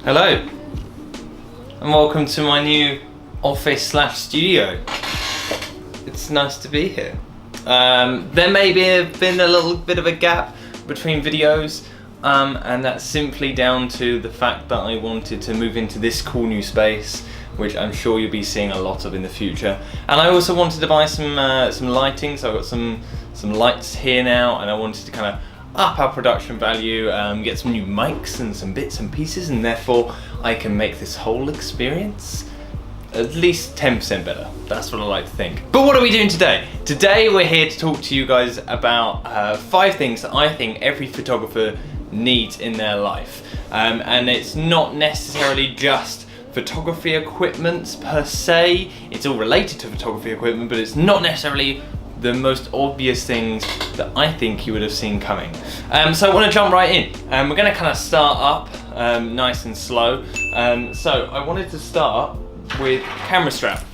Hello, and welcome to my new office/studio. It's nice to be here. There may have been a little bit of a gap between videos, and that's simply down to the fact that I wanted to move into this cool new space, which I'm sure you'll be seeing a lot of in the future. And I also wanted to buy some lighting, so I've got some lights here now, and I wanted to kind of up our production value, get some new mics and some bits and pieces, and therefore I can make this whole experience at least 10% better. That's what I like to think. But what are we doing today? Today we're here to talk to you guys about 5 things that I think every photographer needs in their life. And it's not necessarily just photography equipment per se. It's all related to photography equipment, but it's not necessarily the most obvious things that I think you would have seen coming. So I want to jump right in. We're going to kind of start up nice and slow. So I wanted to start with camera strap.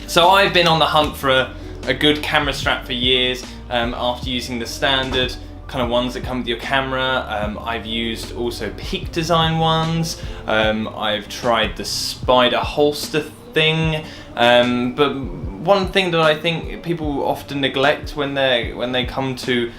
So I've been on the hunt for a good camera strap for years. After using the standard kind of ones that come with your camera, I've used also Peak Design ones. I've tried the spider holster thing, but one thing that I think people often neglect when they come to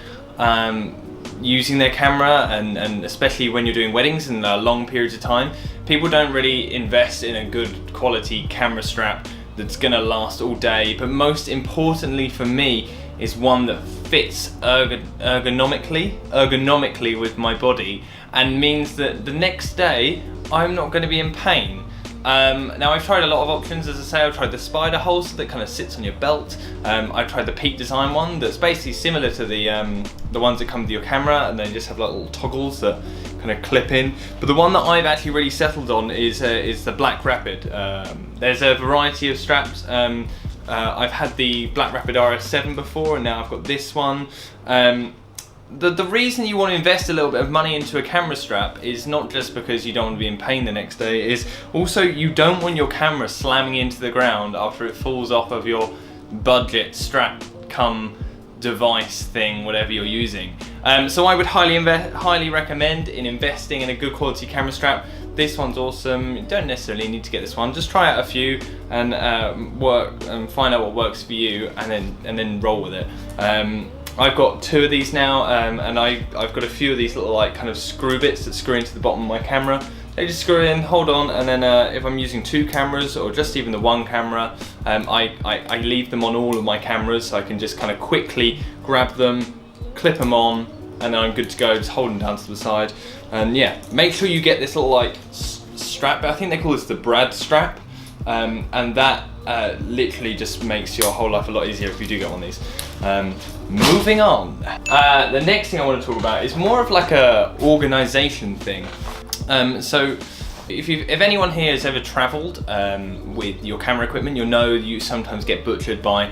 using their camera, and especially when you're doing weddings and long periods of time, people don't really invest in a good quality camera strap that's gonna last all day, but most importantly for me is one that fits ergonomically with my body, and means that the next day I'm not going to be in pain. Now I've tried a lot of options, as I say. I've tried the spider holster that kind of sits on your belt. I've tried the Peak Design one that's basically similar to the ones that come with your camera, and they just have like little toggles that kind of clip in. But the one that I've actually really settled on is the Black Rapid. There's a variety of straps. I've had the Black Rapid RS7 before, and now I've got this one. The reason you want to invest a little bit of money into a camera strap is not just because you don't want to be in pain the next day, is also you don't want your camera slamming into the ground after it falls off of your budget strap come device thing, whatever you're using. So I would highly recommend in investing in a good quality camera strap. This one's awesome. You don't necessarily need to get this one. Just try out a few and find out what works for you, and then roll with it. I've got 2 of these now, and I've got a few of these little like kind of screw bits that screw into the bottom of my camera. They just screw in, hold on, and then if I'm using 2 cameras or just even the 1 camera, I leave them on all of my cameras, so I can just kind of quickly grab them, clip them on, and then I'm good to go. Just hold them down to the side. And yeah, make sure you get this little like strap. I think they call this the Brad strap, and that literally just makes your whole life a lot easier if you do get one of these. Moving on. The next thing I want to talk about is more of like a organization thing. So if anyone here has ever traveled with your camera equipment, you'll know you sometimes get butchered by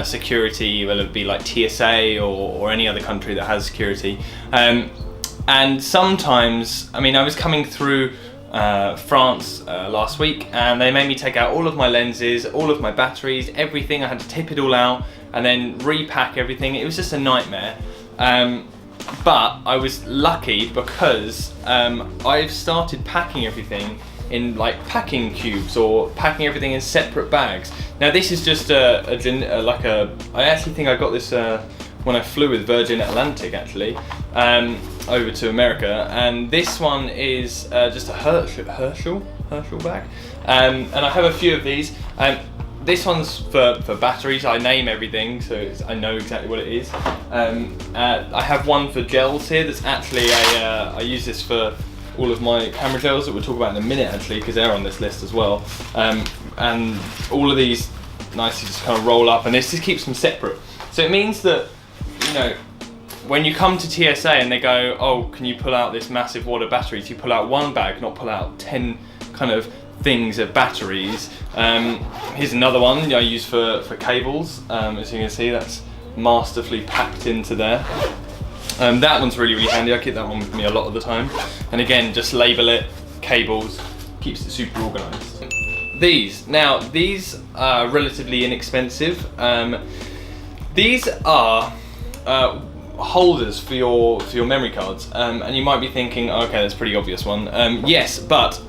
security, whether it be like TSA or any other country that has security. And sometimes, I mean, I was coming through France last week, and they made me take out all of my lenses, all of my batteries, everything. I had to tip it all out and then repack everything. It was just a nightmare. But I was lucky because I've started packing everything in like packing cubes, or packing everything in separate bags. Now this is just I actually think I got this when I flew with Virgin Atlantic actually, over to America, and this one is just a Herschel bag, and I have a few of these. This one's for batteries. I name everything so I know exactly what it is. I have one for gels here that's actually I use this for all of my camera gels that we'll talk about in a minute actually, because they're on this list as well. And all of these nicely just kind of roll up, and this just keeps them separate. So it means that, you know, when you come to TSA and they go, oh, can you pull out this massive wad of batteries? You pull out one bag, not pull out 10 kind of things of batteries. Here's another one I use for cables. As you can see, that's masterfully packed into there. That one's really handy. I keep that one with me a lot of the time. And again, just label it, cables, keeps it super organized. These are relatively inexpensive. These are holders for your memory cards, and you might be thinking, okay, that's a pretty obvious one. Yes, but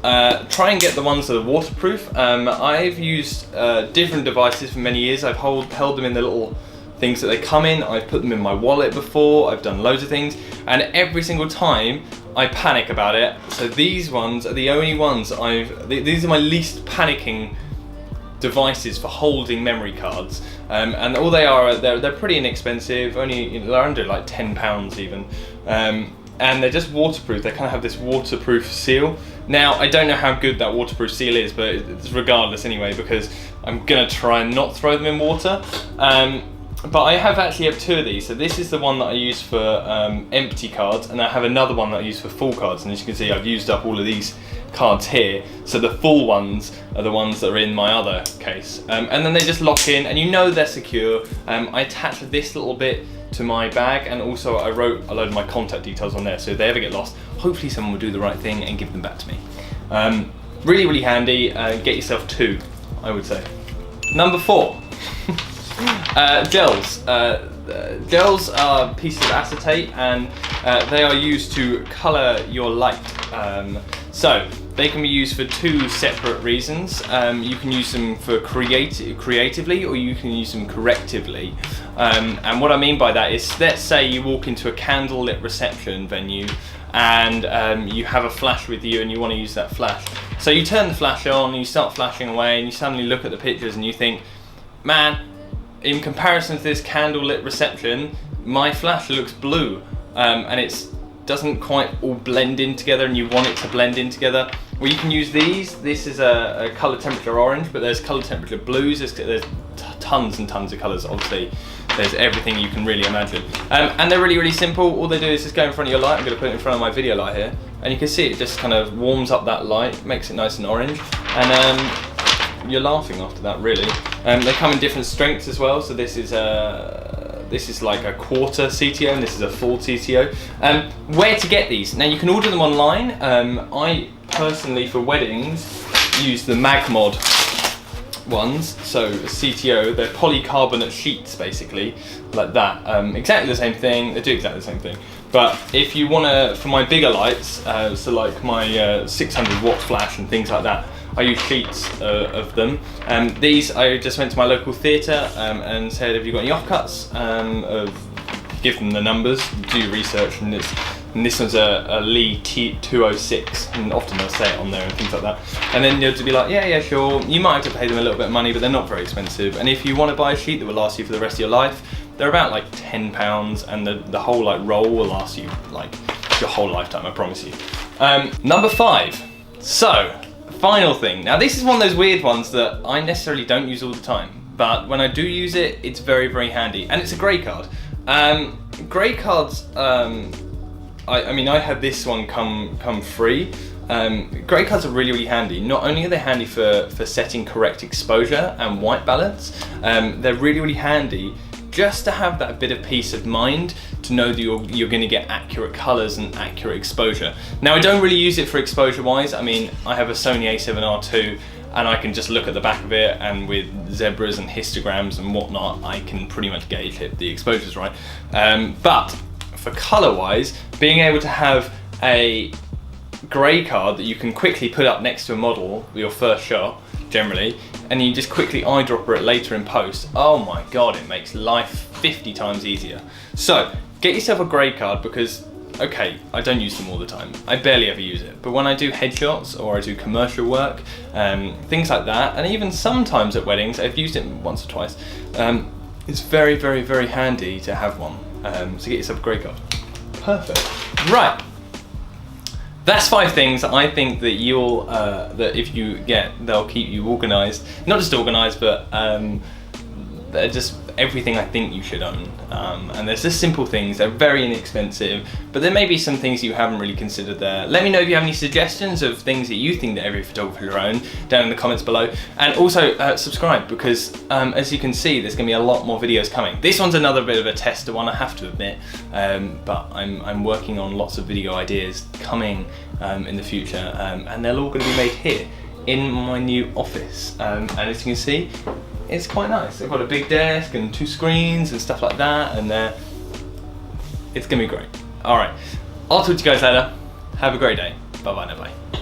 try and get the ones that are waterproof. I've used different devices for many years. I've held them in the little things that they come in. I've put them in my wallet before. I've done loads of things, and every single time I panic about it. So these ones are the only ones these are my least panicking devices for holding memory cards, and all they are, they're pretty inexpensive, only they're under like £10 even, and they're just waterproof. They kind of have this waterproof seal. Now I don't know how good that waterproof seal is, but it's regardless anyway, because I'm gonna try and not throw them in water. But I actually have two of these. So this is the one that I use for empty cards, and I have another one that I use for full cards. And as you can see, I've used up all of these cards here. So the full ones are the ones that are in my other case. And then they just lock in, and you know they're secure. I attached this little bit to my bag, and also I wrote a load of my contact details on there. So if they ever get lost, hopefully someone will do the right thing and give them back to me. Really, really handy. Get yourself two, I would say. Number 4. Gels. Gels are pieces of acetate, and they are used to colour your light. So they can be used for two separate reasons. You can use them for creatively, or you can use them correctively. And what I mean by that is, let's say you walk into a candlelit reception venue, and you have a flash with you and you want to use that flash. So you turn the flash on and you start flashing away, and you suddenly look at the pictures and you think, man, in comparison to this candlelit reception, my flash looks blue, and it doesn't quite all blend in together, and you want it to blend in together. Well, you can use these. This is a colour temperature orange, but there's colour temperature blues. There's tons and tons of colours, obviously. There's everything you can really imagine. And they're really, really simple. All they do is just go in front of your light. I'm going to put it in front of my video light here, and you can see it just kind of warms up that light, makes it nice and orange, and you're laughing after that, really. They come in different strengths as well. So this is like a quarter CTO, and this is a full CTO. Where to get these? Now you can order them online. I personally, for weddings, use the Magmod ones. So CTO, they're polycarbonate sheets, basically, like that. Exactly the same thing. They do exactly the same thing. But if you want to, for my bigger lights, so like my 600 watt flash and things like that, I use sheets of them. These, I just went to my local theatre and said, have you got any offcuts? Give them the numbers, do research, and this one's a Lee T206, and often they'll say it on there and things like that. And then you'll just be like, yeah, sure. You might have to pay them a little bit of money, but they're not very expensive. And if you want to buy a sheet that will last you for the rest of your life, they're about like £10, and the whole like roll will last you like your whole lifetime, I promise you. Number 5. So, final thing. Now this is one of those weird ones that I necessarily don't use all the time, but when I do use it, it's very, very handy, and it's a grey card. Grey cards, I mean, I had this one come free. Grey cards are really, really handy. Not only are they handy for setting correct exposure and white balance, they're really, really handy just to have that bit of peace of mind to know that you're going to get accurate colours and accurate exposure. Now I don't really use it for exposure wise. I mean, I have a Sony A7R II, and I can just look at the back of it, and with zebras and histograms and whatnot, I can pretty much gauge if the exposure's right. But for colour wise, being able to have a grey card that you can quickly put up next to a model with your first shot, generally, and you just quickly eyedropper it later in post, oh my god, it makes life 50 times easier. So get yourself a grey card, because okay, I don't use them all the time. I barely ever use it, but when I do headshots or I do commercial work, things like that, and even sometimes at weddings, I've used it once or twice. It's very, very, very handy to have one. So get yourself a grey card. Perfect. Right. That's 5 things I think that you'll that if you get, they'll keep you organised. Not just organised, but they're just everything I think you should own. And there's just simple things. They're very inexpensive, but there may be some things you haven't really considered there. Let me know if you have any suggestions of things that you think that every photographer should own down in the comments below. And also subscribe, because as you can see, there's going to be a lot more videos coming. This one's another bit of a tester one, I have to admit, but I'm working on lots of video ideas coming in the future, and they're all going to be made here in my new office. And as you can see, it's quite nice. I've got a big desk and 2 screens and stuff like that, and It's gonna be great. All right, I'll talk to you guys later. Have a great day. Bye bye now, bye.